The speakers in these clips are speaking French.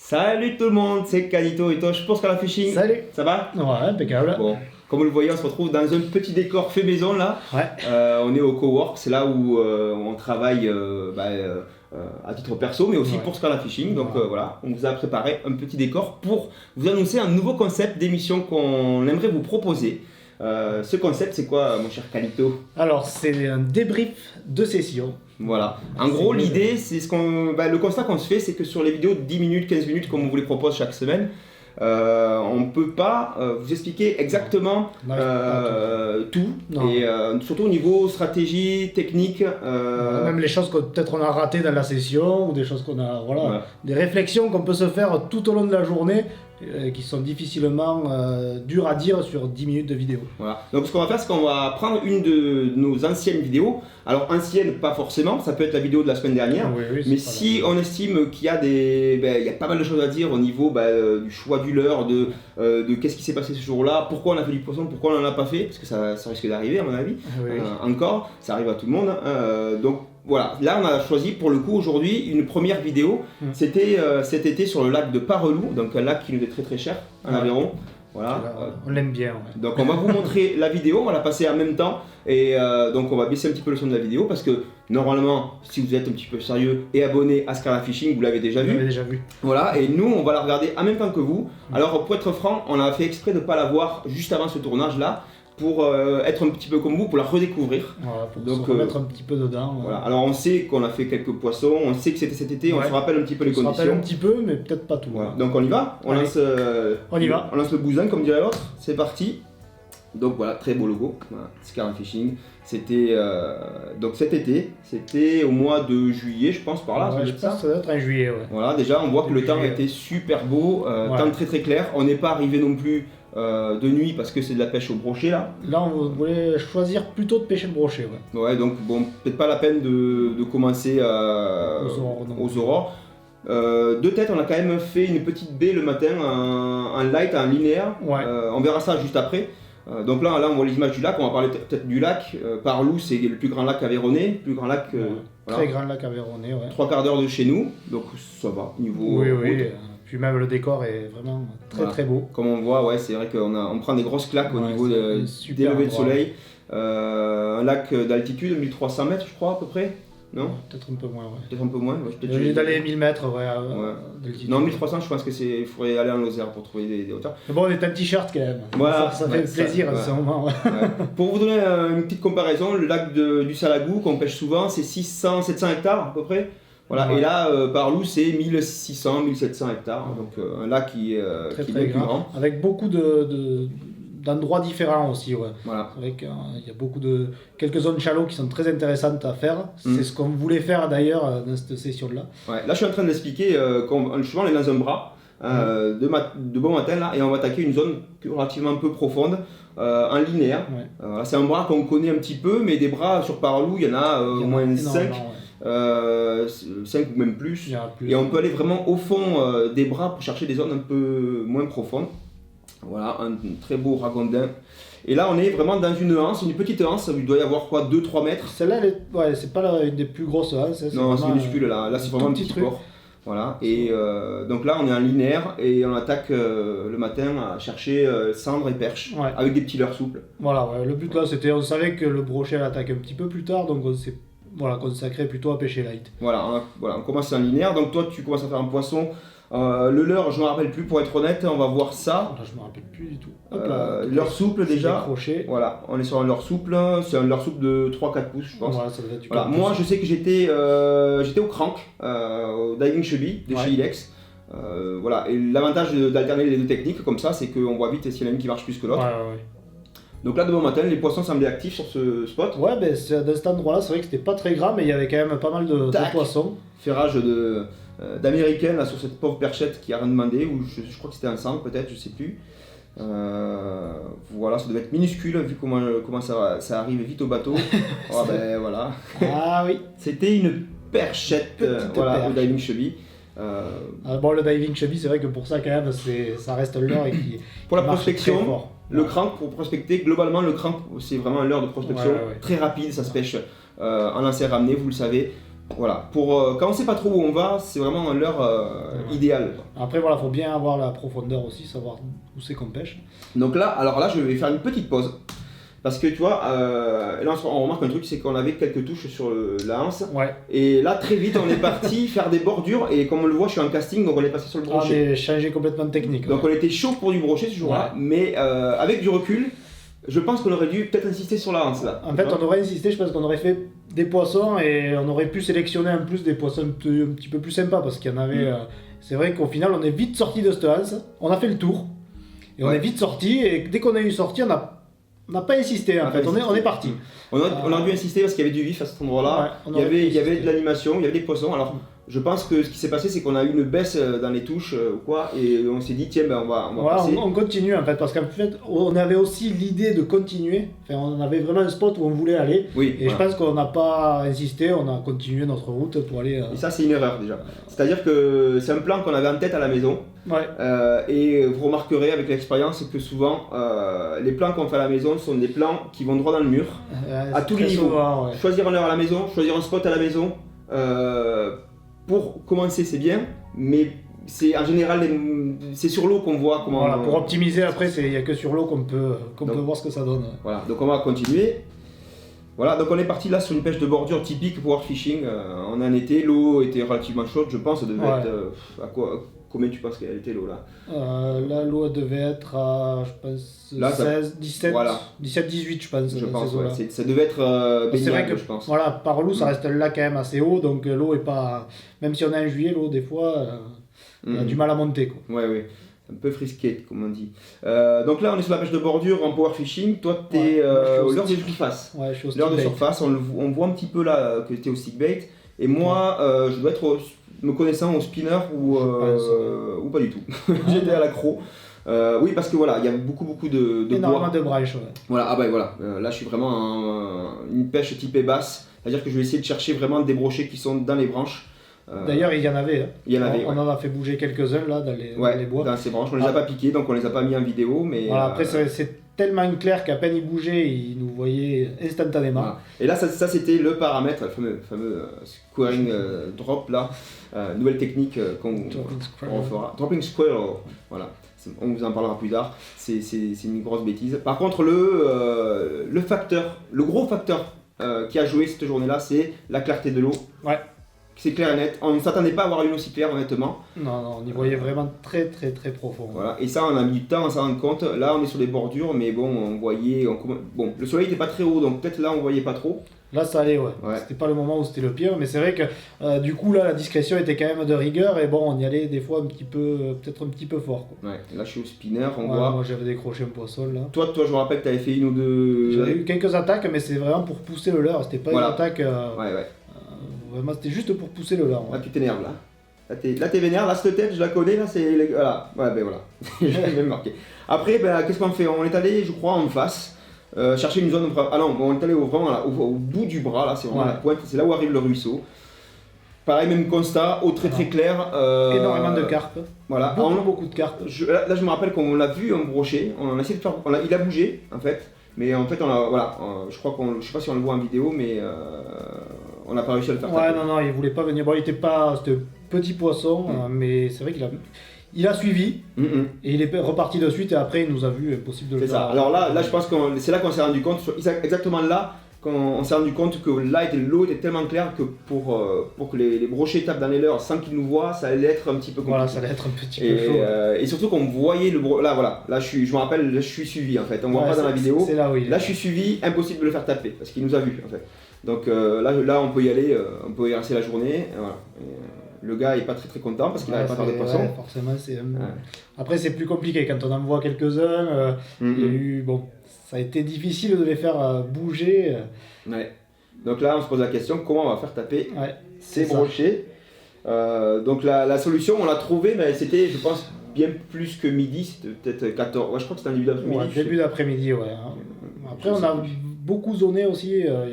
Salut tout le monde, c'est Canito et toi, je pense qu'à la fishing. Salut. Ça va? Ouais, impeccable. Bon, comme vous le voyez, on se retrouve dans un petit décor fait maison là. Ouais. On est au cowork, c'est là où on travaille à titre perso, mais aussi pour Scala Fishing. Donc voilà, on vous a préparé un petit décor pour vous annoncer un nouveau concept d'émission qu'on aimerait vous proposer. Ce concept, c'est quoi, mon cher Calito? Alors, c'est un débrief de session. Voilà. En gros, l'idée, c'est le constat qu'on se fait, c'est que sur les vidéos de 10 minutes, 15 minutes, comme on vous les propose chaque semaine, on ne peut pas vous expliquer exactement tout. Non. Et surtout au niveau stratégie, technique. Même les choses que peut-être on a ratées dans la session, ou des choses qu'on a. Voilà. Des réflexions qu'on peut se faire tout au long de la journée, qui sont difficilement dures à dire sur 10 minutes de vidéo. Voilà. Donc ce qu'on va faire, c'est qu'on va prendre une de nos anciennes vidéos. Alors ancienne, pas forcément, ça peut être la vidéo de la semaine dernière. Oui, mais si on estime qu'il y a il y a pas mal de choses à dire au niveau du choix du leurre, de qu'est-ce qui s'est passé ce jour-là, pourquoi on a fait du poisson, pourquoi on n'en a pas fait, parce que ça risque d'arriver à mon avis. Oui. Encore, ça arrive à tout le monde. Donc voilà, là on a choisi pour le coup aujourd'hui une première vidéo. C'était cet été sur le lac de Parelou, donc un lac qui nous est très très cher en Aveyron. Voilà. On l'aime bien. Ouais. Donc on va vous montrer la vidéo, on va la passer en même temps et donc on va baisser un petit peu le son de la vidéo parce que normalement, si vous êtes un petit peu sérieux et abonné à Scala Fishing, vous l'avez déjà vu. Voilà, et nous on va la regarder en même temps que vous. Alors pour être franc, on a fait exprès de ne pas la voir juste avant ce tournage là, pour être un petit peu comme vous, pour la redécouvrir. Voilà, pour se remettre un petit peu dedans. Voilà. Alors on sait qu'on a fait quelques poissons, on sait que c'était cet été, on se rappelle un petit peu les conditions. On se rappelle un petit peu, mais peut-être pas tout. Voilà. Donc on y va, on lance le bousin comme dirait l'autre, c'est parti. Donc voilà, très beau logo, voilà, Scala Fishing. C'était donc cet été, c'était au mois de juillet, je pense, par là. Ouais, je pense que ça doit être en juillet. Ouais. Voilà, déjà on voit que le temps était super beau, temps très très clair. On n'est pas arrivé non plus de nuit parce que c'est de la pêche au brochet là. Là on voulait choisir plutôt de pêcher le brochet. Ouais, donc bon, peut-être pas la peine de commencer aux aurores. De tête, on a quand même fait une petite baie le matin, un light, un linéaire. On verra ça juste après. Donc là, on voit les images du lac, on va parler peut-être du lac. Parelou, c'est le plus grand lac aveyronnais, plus grand lac. Très grand lac aveyronnais, 3/4 d'heure de chez nous, donc ça va, niveau. Oui. Puis même le décor est vraiment très beau. Comme on voit, c'est vrai qu'on prend des grosses claques au niveau des levées de soleil. Un lac d'altitude, 1300 mètres, je crois, à peu près. Non, peut-être un peu moins. Peut-être un peu moins. J'ai d'aller 1000 mètres. D'altitude. Non, 1300, je pense que il faudrait aller en Lozère pour trouver des hauteurs. Mais bon, on est un t-shirt quand même. Voilà, ça fait plaisir à ce moment. Pour vous donner une petite comparaison, le lac du Salagou, qu'on pêche souvent, c'est 600-700 hectares à peu près. Voilà. Et là, Parelou, c'est 1600-1700 hectares. Donc un lac qui est très plus grand. Avec beaucoup d'endroits différents aussi. Voilà. Avec il y a quelques zones chalots qui sont très intéressantes à faire. C'est ce qu'on voulait faire d'ailleurs dans cette session-là. Ouais. Là, je suis en train d'expliquer justement, on est dans un bras de bon matin là, et on va attaquer une zone relativement peu profonde, en linéaire. C'est un bras qu'on connaît un petit peu, mais des bras sur Parelou, il y en a au moins 5. 5 ou même plus. Et on peut aller vraiment au fond des bras pour chercher des zones un peu moins profondes. Voilà, un très beau ragondin. Et là, on est vraiment dans une anse, une petite anse, il doit y avoir quoi, 2-3 mètres. Celle-là, c'est pas une des plus grosses anses. Non, c'est minuscule là, c'est vraiment un petit port. Voilà, et donc là, on est en linéaire et on attaque le matin à chercher cendres et perches avec des petits leurres souples. Voilà, le but là, on savait que le brochet attaque un petit peu plus tard, donc on s'est consacré plutôt à pêcher light. Voilà, on commence en linéaire, donc toi, tu commences à faire un poisson. Le leurre, je ne me rappelle plus pour être honnête, on va voir ça. Là, je me rappelle plus du tout. Leurre souple déjà. Décroché. Voilà, on est sur un leurre souple, c'est un leurre souple de 3-4 pouces je pense. Voilà, ça doit être du Moi je sais que j'étais au crank, au diving chubby de chez Ilex. Voilà, et l'avantage d'alterner les deux techniques comme ça, c'est qu'on voit vite s'il y en a une qui marche plus que l'autre. Donc là, de bon matin, les poissons semblaient actifs sur ce spot. Ouais, dans cet endroit-là, c'est vrai que c'était pas très grand, mais il y avait quand même pas mal de poissons. Ferrage d'américaine là sur cette pauvre perchette qui a rien demandé, ou je crois que c'était un centre peut-être, je sais plus. Voilà, ça devait être minuscule vu comment ça arrive vite au bateau. Voilà. Ah oui. C'était une perchette au diving chubby. Le diving chubby, c'est vrai que pour ça quand même, ça reste un leurre qui pour la prospection. Le crank pour prospecter, globalement le crank c'est vraiment un leurre de prospection très rapide, ça se pêche en lancer ramené, vous le savez. Voilà, quand on sait pas trop où on va, c'est vraiment l'heure idéale. Après, voilà, faut bien avoir la profondeur aussi, savoir où c'est qu'on pêche. Donc là, je vais faire une petite pause. Parce que tu vois, là on remarque un truc, c'est qu'on avait quelques touches sur la hanse. Ouais. Et là, très vite, on est parti faire des bordures. Et comme on le voit, je suis en casting, donc on est passé sur le brochet. On a changé complètement de technique. Donc on était chaud pour du brochet ce jour-là. Ouais. Mais avec du recul, je pense qu'on aurait dû peut-être insister sur la hanse là. En fait, on aurait insisté, je pense qu'on aurait fait des poissons et on aurait pu sélectionner en plus des poissons un petit peu plus sympas parce qu'il y en avait. C'est vrai qu'au final, on est vite sorti de cette hanse. On a fait le tour. Et on est vite sorti. Et dès qu'on a eu sorti, on n'a pas insisté en fait, on est parti. On a dû insister parce qu'il y avait du vif à cet endroit-là, il y avait de l'animation, il y avait des poissons. Alors je pense que ce qui s'est passé, c'est qu'on a eu une baisse dans les touches ou quoi, et on s'est dit tiens on va passer. On continue en fait, parce qu'en fait on avait aussi l'idée de continuer, enfin, on avait vraiment un spot où on voulait aller, et je pense qu'on n'a pas insisté, on a continué notre route pour aller... Et ça c'est une erreur déjà, c'est-à-dire que c'est un plan qu'on avait en tête à la maison, et vous remarquerez avec l'expérience que souvent les plans qu'on fait à la maison sont des plans qui vont droit dans le mur, à tous les niveaux. Souvent, choisir une heure à la maison, choisir un spot à la maison, pour commencer c'est bien, mais c'est en général c'est sur l'eau qu'on voit comment... Voilà, pour optimiser après, il n'y a que sur l'eau qu'on peut voir ce que ça donne. Voilà, donc on va continuer. Voilà, donc on est parti là sur une pêche de bordure typique power fishing. On en été, l'eau était relativement chaude, je pense, ça devait être... Combien tu penses qu'elle était l'eau là? Là, l'eau devait être à, je pense, là, 16, 17, voilà. 17, 18 je pense. Je pense, ça devait être baignable, je pense. Voilà, par l'eau, ça reste là quand même assez haut, donc l'eau est pas... Même si on est en juillet, l'eau, des fois, on a du mal à monter, quoi. Ouais. Un peu frisqué, comme on dit. Donc là, on est sur la pêche de bordure en power fishing. Toi, tu es l'heure de surface. Ouais, je suis au l'heure de surface, on voit un petit peu là que tu es au stick bait. Et moi, je dois être, me connaissant, au spinner ou pas du tout. J'étais à l'accro. Oui, parce que voilà, il y a beaucoup de énormément de branches. Voilà, là, je suis vraiment une pêche typée basse. C'est-à-dire que je vais essayer de chercher vraiment des brochets qui sont dans les branches. D'ailleurs, il y en avait. On en a fait bouger quelques-uns là dans les bois. Dans ces branches, on les a pas piqués, donc on les a pas mis en vidéo. Mais voilà, après, c'est tellement clair qu'à peine il bougeait, il nous voyait instantanément. Voilà. Et là, ça c'était le paramètre, le fameux squaring drop là, nouvelle technique qu'on fera. Dropping squirrel, voilà. On vous en parlera plus tard. C'est une grosse bêtise. Par contre, le gros facteur qui a joué cette journée-là, c'est la clarté de l'eau. Ouais. C'est clair et net. On ne s'attendait pas à avoir une aussi claire, honnêtement. Non, on y voyait vraiment très profond. Voilà. Et ça, on a mis du temps à s'en rendre compte. Là, on est sur des bordures, mais bon, on voyait. Bon, le soleil n'était pas très haut, donc peut-être là, on voyait pas trop. Là, ça allait, ouais. C'était pas le moment où c'était le pire, mais c'est vrai que du coup, là, la discrétion était quand même de rigueur, et bon, on y allait des fois peut-être un petit peu fort, quoi. Ouais. Là, je suis au spinner, on voit. Moi, j'avais décroché un poisson là. Toi, je me rappelle que tu avais fait une ou deux. J'avais eu quelques attaques, mais c'est vraiment pour pousser le leurre. C'était pas une attaque. Vraiment, c'était juste pour pousser le leurre. Là, tu t'énerves là. Là, t'es vénère. Là, cette tête, je la connais. Là, c'est. Voilà. Ouais, voilà. J'avais même marqué. Après, qu'est-ce qu'on fait? On est allé, je crois, en face. Chercher une zone. Ah non, on est allé vraiment au bout du bras. Là, c'est vraiment la pointe. C'est là où arrive le ruisseau. Pareil, même constat, eau très claire. Énormément de carpes. Voilà. Beaucoup de carpes. Là, je me rappelle qu'on l'a vu en brochet. On a essayé de faire. Il a bougé, en fait. Mais en fait, je crois je sais pas si on le voit en vidéo, mais on n'a pas réussi à le faire. Non, il voulait pas venir. Bon, c'était petit poisson, mais c'est vrai qu'il a suivi et il est reparti de suite et après il nous a vu, impossible de le faire. C'est ça. Alors là, je pense que c'est là qu'on s'est rendu compte, exactement là, qu'on s'est rendu compte que là, l'eau était tellement claire que pour que les brochets tapent dans les leurres sans qu'ils nous voient, ça allait être un petit peu compliqué. Voilà, ça allait être un petit peu chaud. Et surtout qu'on voyait le là, je me rappelle, là, je suis suivi en fait. On voit pas dans la vidéo. C'est là où je suis suivi, impossible de le faire taper parce qu'il nous a vu en fait. Donc là, on peut y aller, on peut y rester la journée. Voilà. Le gars est pas très content parce qu'il n'arrive pas à faire des poissons. Forcément, après c'est plus compliqué quand on en voit quelques-uns. Il y a eu ça a été difficile de les faire bouger. Ouais. Donc là, on se pose la question, comment on va faire taper ces brochets? Donc la solution, on l'a trouvée, mais c'était, je pense, bien plus que midi. C'était peut-être 14. Ouais, je crois que c'était un début d'après-midi. Début d'après-midi, ouais. Après, on a beaucoup zoné aussi. Il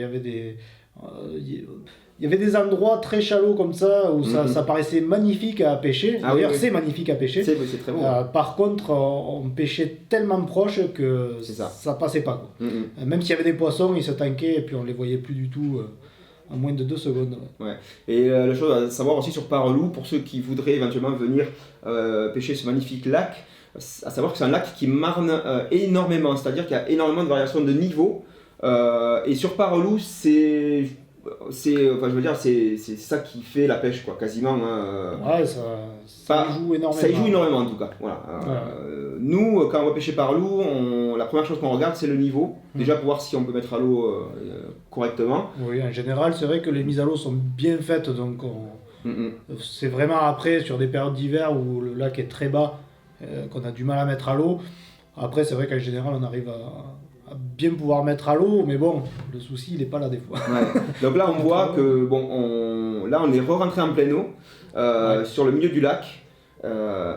y avait des endroits très chalots comme ça où ça paraissait magnifique à pêcher. D'ailleurs, c'est magnifique à pêcher. C'est très bon. Par contre, on pêchait tellement proche que ça passait pas. Même s'il y avait des poissons, ils se tankaient et puis on les voyait plus du tout. en moins de 2 secondes. Ouais. Et la chose à savoir aussi sur Parelou, pour ceux qui voudraient éventuellement venir pêcher ce magnifique lac, à savoir que c'est un lac qui marne énormément, c'est-à-dire qu'il y a énormément de variations de niveau. Et sur Parelou, c'est ça qui fait la pêche, quoi, quasiment. Ouais, ça joue énormément. Ça y joue énormément en tout cas. Voilà. Nous, quand on va pêcher Parelou, la première chose qu'on regarde, c'est le niveau. Déjà pour voir si on peut mettre à l'eau correctement. Oui, en général, c'est vrai que les mises à l'eau sont bien faites, donc c'est vraiment après, sur des périodes d'hiver où le lac est très bas, qu'on a du mal à mettre à l'eau. Après, c'est vrai qu'en général, on arrive à bien pouvoir mettre à l'eau, mais bon, le souci, il n'est pas là des fois. Ouais. Donc là, on voit que là, on est re-rentré en pleine eau, sur le milieu du lac.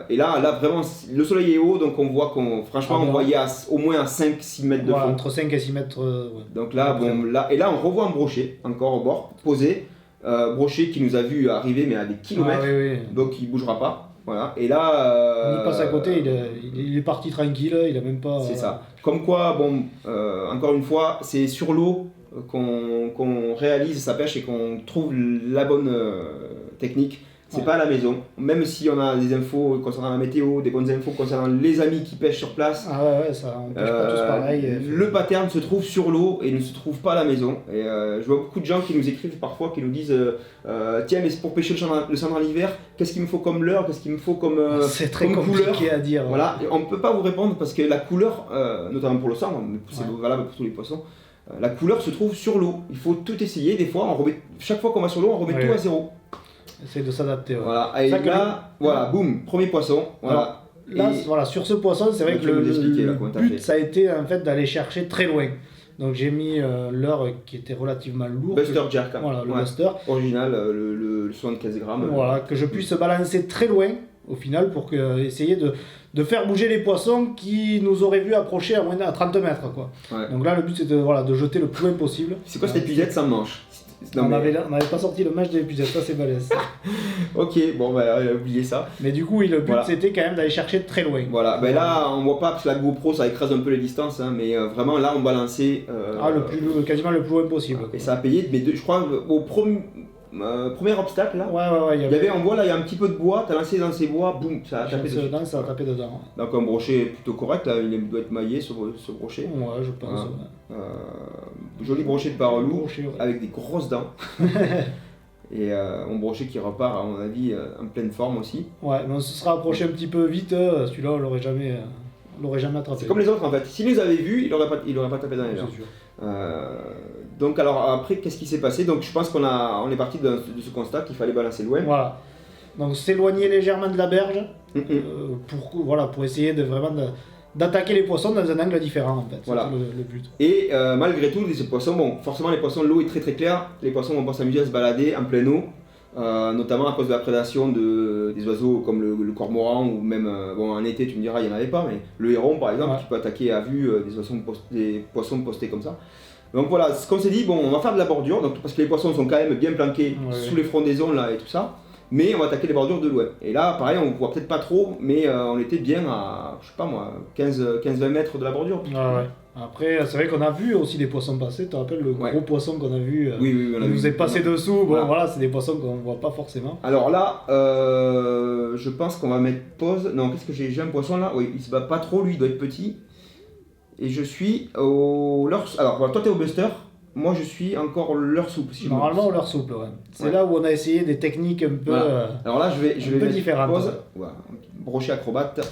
Et là, vraiment, le soleil est haut, donc on voit on voyait au moins à 5-6 mètres de fond. Entre 5 et 6 mètres. Donc là, on revoit un brochet, encore au bord, posé. Brochet qui nous a vu arriver, mais à des kilomètres, donc il ne bougera pas. Voilà. Et là, on y passe à côté, il est parti tranquille, il a même pas. C'est ça. Comme quoi, encore une fois, c'est sur l'eau qu'on réalise sa pêche et qu'on trouve la bonne technique. C'est pas à la maison. Même si on a des infos concernant la météo, des bonnes infos concernant les amis qui pêchent sur place. Ah ouais, ça, on pêche pas tous pareil. Le pattern se trouve sur l'eau et ne se trouve pas à la maison. Et je vois beaucoup de gens qui nous écrivent parfois, qui nous disent tiens, mais c'est pour pêcher le sandre en hiver, qu'est-ce qu'il me faut comme leurre, qu'est-ce qu'il me faut comme c'est très comme compliqué couleur. À dire. Voilà, et on ne peut pas vous répondre parce que la couleur, notamment pour le sandre, mais c'est valable pour tous les poissons, la couleur se trouve sur l'eau. Il faut tout essayer. Des fois, chaque fois qu'on va sur l'eau, on remet tout à zéro. Essaye de s'adapter. Voilà, et là, boum, premier poisson. Voilà. Alors, là, sur ce poisson, c'est vrai que le but, ça a été en fait d'aller chercher très loin. Donc j'ai mis leurre qui était relativement lourd. Buster Jerk. Voilà, le Buster. Original, le 75 grammes. Voilà, que je puisse balancer très loin au final pour essayer de faire bouger les poissons qui nous auraient vu approcher à 30 mètres. Quoi. Ouais. Donc là, le but, c'est de jeter le plus loin possible. C'est quoi cette épuisette sans manche? On n'avait pas sorti le match de l'épuisette, ça c'est balèze. Ok, bon on a oublié ça. Mais du coup, le but c'était quand même d'aller chercher très loin. Voilà, là on voit pas parce que la GoPro ça écrase un peu les distances, mais vraiment là on balançait. Quasiment le plus loin possible. Et ça a payé, mais je crois au premier obstacle là. Ouais, on voit là, il y a un petit peu de bois, t'as lancé dans ces bois, boum, ça a tapé dedans. Ça a tapé dedans. Donc un brochet plutôt correct, là, il doit être maillé ce brochet. Ouais, je pense. Joli brochet de Parelou avec des grosses dents. Et un brochet qui repart à mon avis en pleine forme aussi. Ouais, mais on se sera approché un petit peu vite, celui-là on l'aurait jamais attrapé. C'est comme les autres en fait, s'il nous avait vus, il aurait pas tapé dans les dents. Donc alors après qu'est-ce qui s'est passé? Donc je pense on est parti de ce constat qu'il fallait balancer loin. Voilà. Donc s'éloigner légèrement de la berge pour essayer d'attaquer les poissons dans un angle différent en fait. Voilà. C'est le but. Et malgré tout, ces poissons, forcément les poissons, l'eau est très très claire, les poissons vont pas s'amuser à se balader en pleine eau, notamment à cause de la prédation des oiseaux comme le cormoran ou même, en été tu me diras il n'y en avait pas, mais le héron par exemple qui peut attaquer à vue des poissons postés comme ça. Donc voilà, ce qu'on s'est dit, on va faire de la bordure, parce que les poissons sont quand même bien planqués sous les frondaisons là et tout ça. Mais on va attaquer les bordures de loin. Et là, pareil, on voit peut-être pas trop, mais on était bien à, je sais pas moi, 15-20 mètres de la bordure. Après, c'est vrai qu'on a vu aussi des poissons passer. Tu te rappelles le gros poisson qu'on a vu Oui, on a vu. Nous est passé dessous. Voilà, c'est des poissons qu'on voit pas forcément. Alors là, je pense qu'on va mettre pause. Non, qu'est-ce que j'ai un poisson là? Oui, il se bat pas trop, lui, il doit être petit. Et je suis au leurre. Alors, toi, t'es au Buster. Moi, je suis encore leurre souple. Normalement, au leurre souple, C'est là où on a essayé des techniques un peu, alors là, je vais mettre différentes. Pause. Brochet acrobate.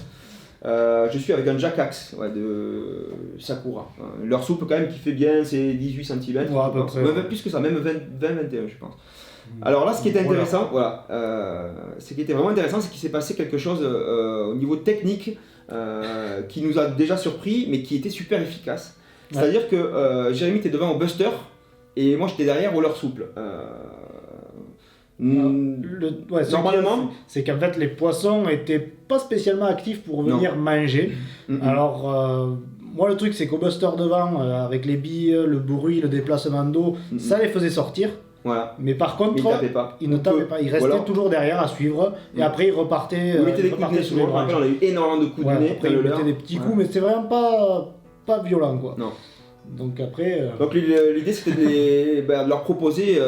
Je suis avec un Jackax de Sakura. Leurre souple quand même qui fait bien ses 18 cm. Plus que ça, même 20-21 je pense. Alors là, ce qui était intéressant, ce qui était vraiment intéressant, c'est qu'il s'est passé quelque chose au niveau technique qui nous a déjà surpris, mais qui était super efficace. C'est-à-dire que Jérémy était devant au Buster et moi j'étais derrière au leurre souple. Normalement, c'est qu'en fait les poissons étaient pas spécialement actifs pour venir manger. Alors moi le truc c'est qu'au Buster devant, avec les billes, le bruit, le déplacement d'eau, ça les faisait sortir. Voilà. Mais par contre, il ne tapait pas, il restait toujours derrière à suivre et après il repartait. Il mettait des coups de nez, souvent. On a eu énormément de coups de nez. Après il mettait des petits coups, mais c'était vraiment pas violent quoi. Non. Donc après... Donc l'idée c'était de leur proposer,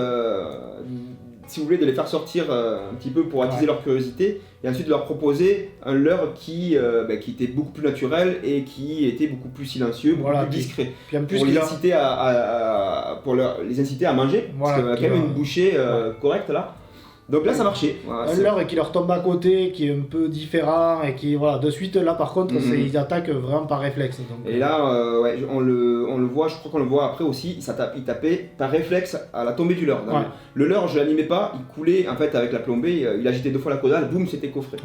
si vous voulez, de les faire sortir un petit peu pour attiser leur curiosité, et ensuite de leur proposer un leurre qui était beaucoup plus naturel et qui était beaucoup plus silencieux, beaucoup plus discret, puis en plus pour les inciter les inciter à manger, parce qu'il y a quand même une bouchée correcte là. Donc là ça marchait. Voilà, un leurre qui leur tombe à côté, qui est un peu différent et qui de suite là par contre ils attaquent vraiment par réflexe. Donc, et là on le voit, je crois qu'on le voit après aussi, il tapait par réflexe à la tombée du leurre. Le leurre je l'animais pas, il coulait en fait avec la plombée, il agitait 2 fois la caudale, boum, c'était coffré.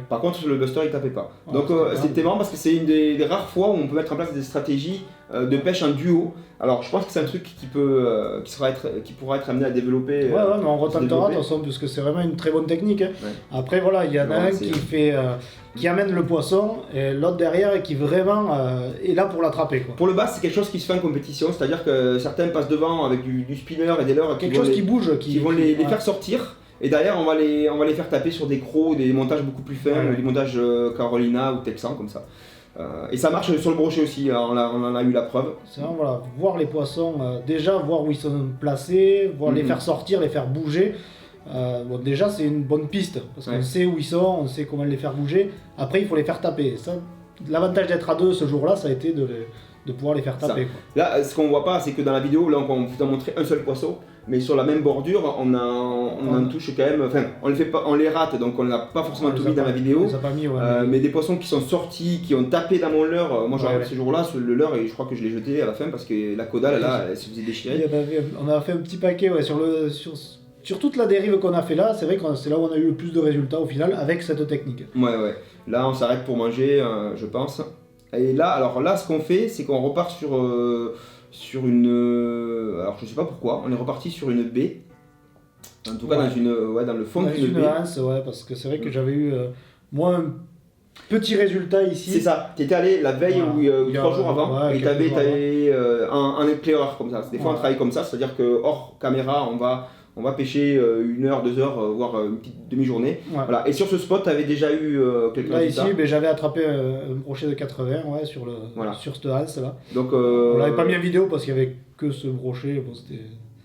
Par contre sur le buster il tapait pas. Donc c'était marrant parce que c'est une des rares fois où on peut mettre en place des stratégies de pêche en duo. Alors je pense que c'est un truc qui pourra être amené à développer. Ouais, mais on retentera de toute façon, parce que c'est vraiment une très bonne technique. Après voilà, il y en a un qui amène le poisson et l'autre derrière qui vraiment est là pour l'attraper. Pour le bass, c'est quelque chose qui se fait en compétition, c'est-à-dire que certains passent devant avec du spinner et des leurres qui bouge, qui vont les faire sortir. Et derrière, on va les faire taper sur des crocs, des montages beaucoup plus fins, des montages Carolina ou Texan comme ça. Et ça marche sur le brochet aussi, on en a eu la preuve. C'est vraiment voir les poissons, déjà voir où ils sont placés, voir les faire sortir, les faire bouger. Déjà c'est une bonne piste, parce qu'on sait où ils sont, on sait comment les faire bouger. Après il faut les faire taper. L'avantage d'être à deux ce jour-là, ça a été de pouvoir les faire taper. Là, ce qu'on voit pas, c'est que dans la vidéo, là on vous a montré un seul poisson, mais sur la même bordure, on en touche quand même. Enfin, on les rate, donc on l'a pas forcément tout mis dans la vidéo. Mais des poissons qui sont sortis, qui ont tapé dans mon leurre. Moi, ce jour-là, le leurre, et je crois que je l'ai jeté à la fin parce que la caudale, là, elle se faisait déchirer. On a fait un petit paquet sur toute la dérive qu'on a fait là. C'est vrai que c'est là où on a eu le plus de résultats au final avec cette technique. Ouais. Là, on s'arrête pour manger, je pense. Et là, ce qu'on fait, c'est qu'on repart sur une... alors je sais pas pourquoi, on est reparti sur une baie. En tout cas dans le fond d'une baie. Parce que c'est vrai que j'avais eu moi un petit résultat ici. C'est ça, tu étais allé la veille ou 3 jours avant, et tu avais un éclaireur comme ça. Des fois on travaille comme ça, c'est-à-dire que hors caméra on va pêcher 1 heure, 2 heures, voire une petite demi-journée. Voilà. Et sur ce spot, tu avais déjà eu quelques résultats. Ici, j'avais attrapé un brochet de 80 sur cette hanse là. Donc, on l'avait pas mis en vidéo parce qu'il n'y avait que ce brochet.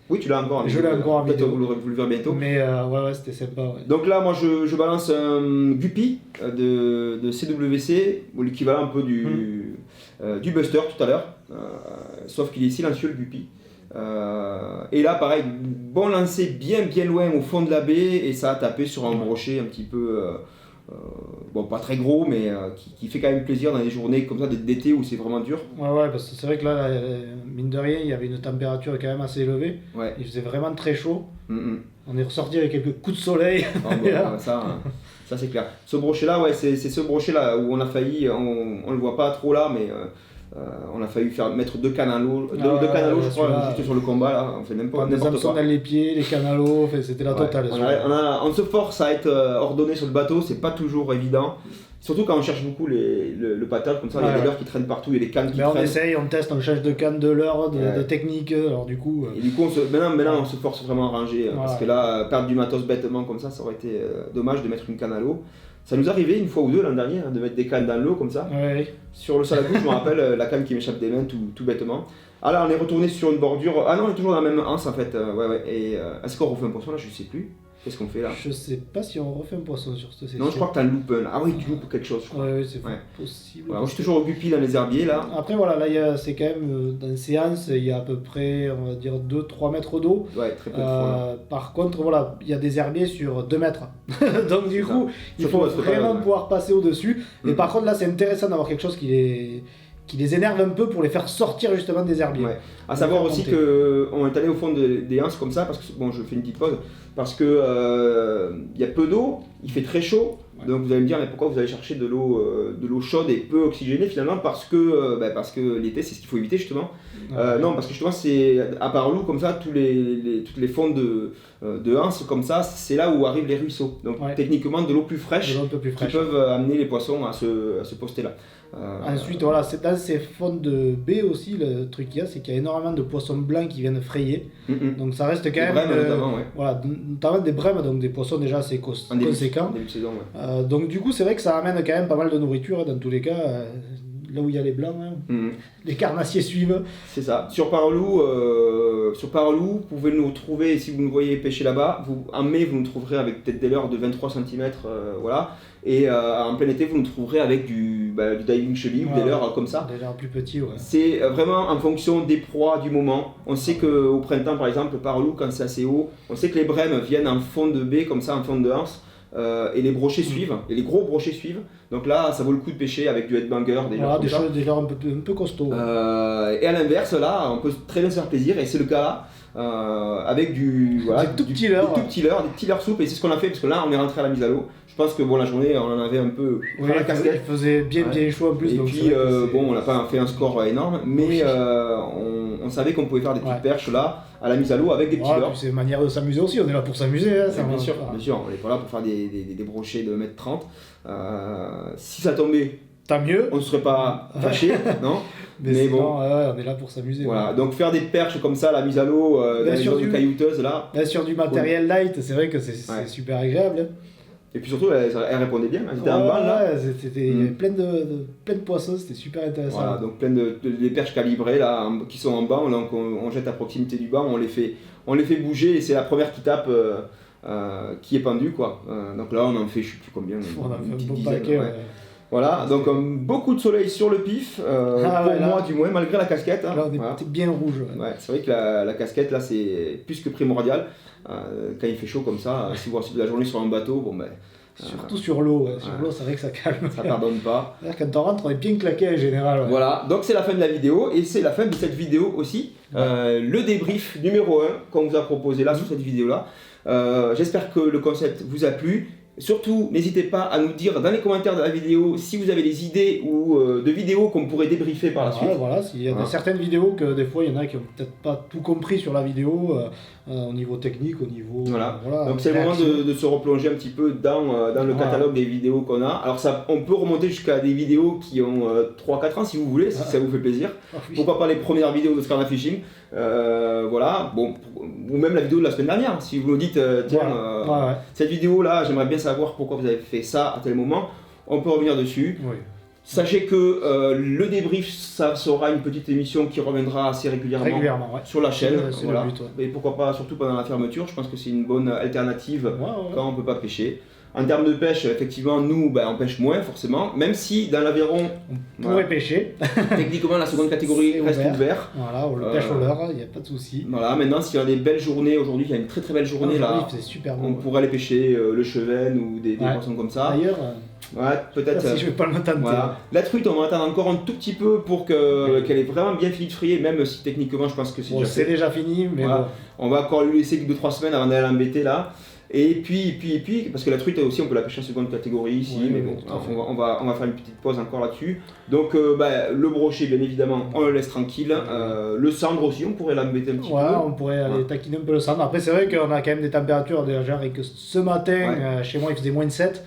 Oui, tu l'as encore en vidéo. Je l'ai encore en vidéo. Peut-être vous le verrez bientôt. Mais c'était sympa. Donc là, moi, je balance un guppy de CWC, l'équivalent un peu du Buster tout à l'heure. Sauf qu'il est silencieux le guppy. Et là pareil, bon lancer bien loin au fond de la baie, et ça a tapé sur un brochet un petit peu pas très gros, mais qui fait quand même plaisir dans les journées comme ça d'été où c'est vraiment dur. Parce que c'est vrai que là, mine de rien, il y avait une température quand même assez élevée. Il faisait vraiment très chaud. On est ressorti avec quelques coups de soleil. Ça c'est clair. Ce brochet là, c'est ce brochet là où on a failli, on le voit pas trop là, mais on a failli mettre 2 cannes à l'eau, je crois, juste sur le combat là, on fait même pas des hameçons dans les pieds, les cannes à l'eau, c'était la totale. On se force à être ordonné sur le bateau, c'est pas toujours évident. Surtout quand on cherche beaucoup le pattern, comme ça, il y a des leurres qui traînent partout, il y a des cannes qui traînent. On essaye, on teste, on change de canne, de leurre, de technique, alors du coup... Et du coup, maintenant on se force vraiment à ranger, parce que là, perdre du matos bêtement comme ça aurait été dommage de mettre une canne à l'eau. Ça nous arrivait une fois ou deux l'an dernier de mettre des cannes dans l'eau comme ça. Sur le salagou, je me rappelle la canne qui m'échappe des mains tout bêtement. Ah là, on est retourné sur une bordure. Ah non, on est toujours dans la même anse en fait. Et est-ce qu'on refait un poisson là? Je sais plus. Qu'est-ce qu'on fait là? Je sais pas si on refait un poisson sur cette session. Non, je crois que t'as loupé un là. Ah oui, tu loupes quelque chose, je crois. Oui, c'est possible. Voilà, moi, je suis toujours au guppy dans les herbiers là. Après, voilà, là, c'est quand même dans une séance, il y a à peu près, on va dire, 2-3 mètres d'eau. Ouais, très peu de fond. Par contre, voilà, il y a des herbiers sur 2 mètres. Donc, du coup, il faut vraiment pouvoir passer au-dessus. Mais par contre, là, c'est intéressant d'avoir quelque chose qui les énerve un peu pour les faire sortir justement des herbiers. À savoir aussi qu'on est allé au fond des anses comme ça, parce que je fais une petite pause, parce que y a peu d'eau, il fait très chaud, donc vous allez me dire mais pourquoi vous allez chercher de l'eau chaude et peu oxygénée finalement? Parce que l'été c'est ce qu'il faut éviter justement. Non, parce que justement c'est à Parlou comme ça, toutes les fonds de anses comme ça, c'est là où arrivent les ruisseaux. Donc techniquement de l'eau plus fraîche, qui peuvent amener les poissons à se poster là. Ensuite, voilà, c'est dans ces fonds de baie aussi, le truc qu'il y a, c'est qu'il y a énormément de poissons blancs qui viennent frayer. Donc ça reste quand même. Notamment des brèmes, donc des poissons déjà assez conséquents. Début de saison, donc du coup, c'est vrai que ça amène quand même pas mal de nourriture dans tous les cas. là où il y a les blancs, les carnassiers suivent. C'est ça. Sur Parelou, vous pouvez nous retrouver, si vous nous voyez pêcher là-bas, en mai, vous nous trouverez avec peut-être des leurres de 23 cm, voilà. Et en plein été, vous nous trouverez avec du diving chelly ou des leurres comme ça. Des leurres plus petits, ouais. C'est vraiment en fonction des proies du moment. On sait qu'au printemps, par exemple, Parelou, quand c'est assez haut, on sait que les brèmes viennent en fond de baie, comme ça, en fond de anse. Et les brochets suivent, et les gros brochets suivent. Donc là, ça vaut le coup de pêcher avec du headbanger, des leurres un peu costauds. Et à l'inverse, là, on peut très bien se faire plaisir, et c'est le cas là. Avec des tout petits leurres, des petits leurres souples, et c'est ce qu'on a fait parce que là on est rentré à la mise à l'eau. Je pense que la journée on en avait un peu dans la casquette. Il faisait bien chaud en plus. Et donc puis on n'a pas fait un score énorme, mais on savait qu'on pouvait faire des petites perches là à la mise à l'eau avec des petits leurres. C'est une manière de s'amuser aussi, on est là pour s'amuser. Bien sûr, on est pas là pour faire des brochets de 1m30. Si ça tombait, tant mieux, on ne serait pas fâché, non? Mais bon, on est là pour s'amuser. Voilà, donc faire des perches comme ça, la mise à l'eau, dans les zones caillouteuses là. Sur du matériel light, c'est vrai que c'est super agréable. Et puis surtout, elle répondait bien, elle était en balle là. Il y avait plein de poissons, c'était super intéressant. Voilà, donc plein des perches calibrées là, qui sont en bas, donc on jette à proximité du bas, on les fait bouger et c'est la première qui tape. Qui est pendue quoi. Donc là on en fait je sais plus combien, on a fait une petite un dizaine. paquet, Voilà, donc beaucoup de soleil sur le pif, pour moi du moins, malgré la casquette. Là on est bien rouge. Ouais, c'est vrai que la casquette là c'est plus que primordial. Quand il fait chaud comme ça, si vous restez de la journée sur un bateau, surtout sur l'eau, c'est vrai que ça calme. Ça pardonne pas. Quand on rentre, on est bien claqué en général. Voilà, donc c'est la fin de la vidéo et c'est la fin de cette vidéo aussi. Le débrief numéro 1 qu'on vous a proposé là sur cette vidéo là. J'espère que le concept vous a plu. Surtout, n'hésitez pas à nous dire dans les commentaires de la vidéo si vous avez des idées ou de vidéos qu'on pourrait débriefer par la suite. Voilà, s'il y a certaines vidéos que des fois il y en a qui n'ont peut-être pas tout compris sur la vidéo, au niveau technique, au niveau... Voilà, donc c'est le moment de se replonger un petit peu dans le catalogue des vidéos qu'on a. Alors on peut remonter jusqu'à des vidéos qui ont 3-4 ans si vous voulez, si ça vous fait plaisir. Pourquoi pas les premières vidéos de Scarna Fishing. Voilà, bon, ou même la vidéo de la semaine dernière, si vous nous dites, tiens, cette vidéo là, j'aimerais bien savoir pourquoi vous avez fait ça à tel moment, on peut revenir dessus. Sachez que le débrief, ça sera une petite émission qui reviendra assez régulièrement sur la chaîne. Voilà. Le but, et pourquoi pas, surtout pendant la fermeture, je pense que c'est une bonne alternative quand on ne peut pas pêcher. En termes de pêche, effectivement, nous, on pêche moins forcément, même si dans l'Aveyron, on pourrait pêcher. Techniquement, la seconde catégorie reste ouverte. Voilà, on le pêche au leurre, il n'y a pas de souci. Voilà, maintenant, s'il y a des belles journées, aujourd'hui, il y a une très très belle journée là. Il faisait super beau, on pourrait aller pêcher le chevenne ou des poissons comme ça. D'ailleurs, peut-être. Si je vais pas le tenter. La truite, on va attendre encore un tout petit peu pour qu'elle ait vraiment bien fini de frayer, même si techniquement, je pense que c'est déjà fini. Mais on va encore lui laisser 2-3 semaines avant d'aller l'embêter là. Et puis, parce que la truite aussi, on peut la pêcher en seconde catégorie ici, mais bon, on va faire une petite pause encore là-dessus. Donc, le brochet, bien évidemment, on le laisse tranquille. Le cendre aussi, on pourrait l'embêter un petit peu. On pourrait aller taquiner un peu le cendre. Après, c'est vrai qu'on a quand même des températures déjà, et que ce matin, chez moi, il faisait moins de 7.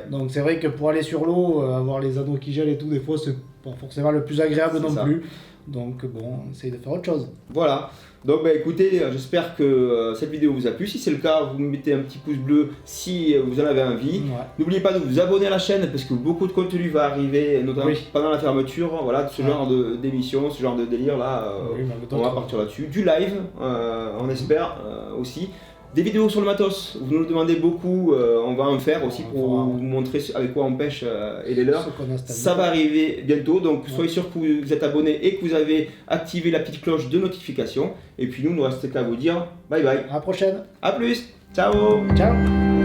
Donc, c'est vrai que pour aller sur l'eau, avoir les anneaux qui gèlent et tout, des fois, c'est pas forcément le plus agréable non plus. Donc, bon, on essaye de faire autre chose. Voilà. Donc écoutez, j'espère que cette vidéo vous a plu. Si c'est le cas, vous mettez un petit pouce bleu si vous en avez envie. N'oubliez pas de vous abonner à la chaîne parce que beaucoup de contenu va arriver, notamment pendant la fermeture. Voilà, ce genre d'émission, ce genre de délire là, on va partir là-dessus. Du live, on espère aussi. Des vidéos sur le matos, vous nous le demandez beaucoup, on va en faire aussi pour vous montrer avec quoi on pêche et les leurres. Ça va arriver bientôt, donc soyez sûr que vous êtes abonnés et que vous avez activé la petite cloche de notification. Et puis nous, il nous reste qu'à vous dire bye bye. À la prochaine. A plus. Ciao. Ciao.